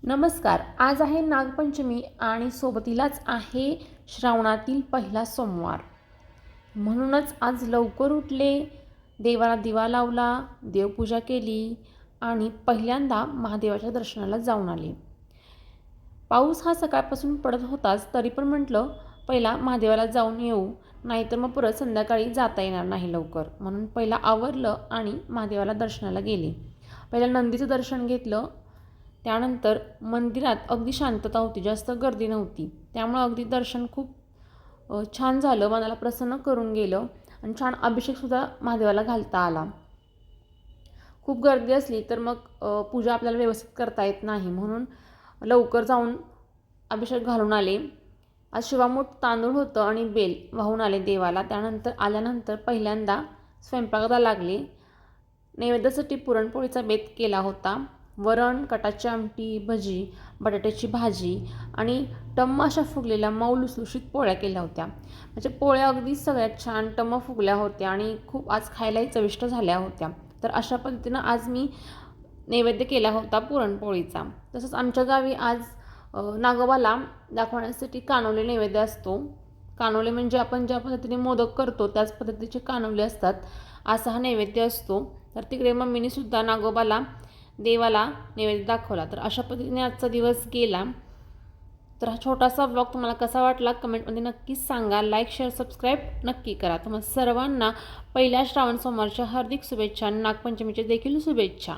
नमस्कार. आज आहे नागपंचमी आणि सोबतीलाच आहे श्रावणातील पहिला सोमवार. म्हणूनच आज लवकर उठले, देवाला दिवा लावला, देवपूजा केली आणि पहिल्यांदा महादेवाच्या दर्शनाला जाऊन आले. पाऊस हा सकाळपासून पडत होताच, तरी पण म्हटलं पहिला महादेवाला जाऊन येऊ, नाहीतर मग परत संध्याकाळी जाता येणार नाही लवकर. म्हणून पहिला आवरलं आणि महादेवाला दर्शनाला गेले. पहिला नंदीचं दर्शन घेतलं. त्यानंतर मंदिरात अगदी शांतता होती, जास्त गर्दी नव्हती. त्यामुळं अगदी दर्शन खूप छान झालं, मनाला प्रसन्न करून गेलं आणि छान अभिषेकसुद्धा महादेवाला घालता आला. खूप गर्दी असली तर मग पूजा आपल्याला व्यवस्थित करता येत नाही, म्हणून लवकर जाऊन अभिषेक घालून आले. आज शिवामूठ तांदूळ होतं आणि बेल वाहून आले देवाला. त्यानंतर आल्यानंतर पहिल्यांदा स्वयंपाकाला लागले. नैवेद्यासाठी पुरणपोळीचा बेत केला होता. वरण, कटाची आमटी, भजी, बटाट्याची भाजी आणि टम्म अशा फुगलेल्या मऊ लुसलुशीत पोळ्या केल्या होत्या. म्हणजे पोळ्या अगदी सगळ्यात छान टम्म फुगल्या होत्या आणि खूप आज खायलाही चविष्ट झाल्या होत्या. तर अशा पद्धतीनं आज मी नैवेद्य केला होता पुरणपोळीचा. तसंच आमच्या गावी आज नागोबाला दाखवण्यासाठी कानोले नैवेद्य असतो. कानोले म्हणजे आपण ज्या पद्धतीने मोदक करतो त्याच पद्धतीचे कानोले असतात. असा हा नैवेद्य असतो. तर तिकडे मम्मीनीसुद्धा नागोबाला देवाला नैवेद्य दाखवला. तर अशा पद्धतीने आजचा दिवस गेला. तर हा छोटासा व्लॉग तुम्हाला कसा वाटला कमेंटमध्ये नक्कीच सांगा. लाईक, शेअर, सबस्क्राईब नक्की करा. तुम्हाला सर्वांना पहिल्या श्रावण सोमवारच्या हार्दिक शुभेच्छा, नागपंचमीच्या देखील शुभेच्छा.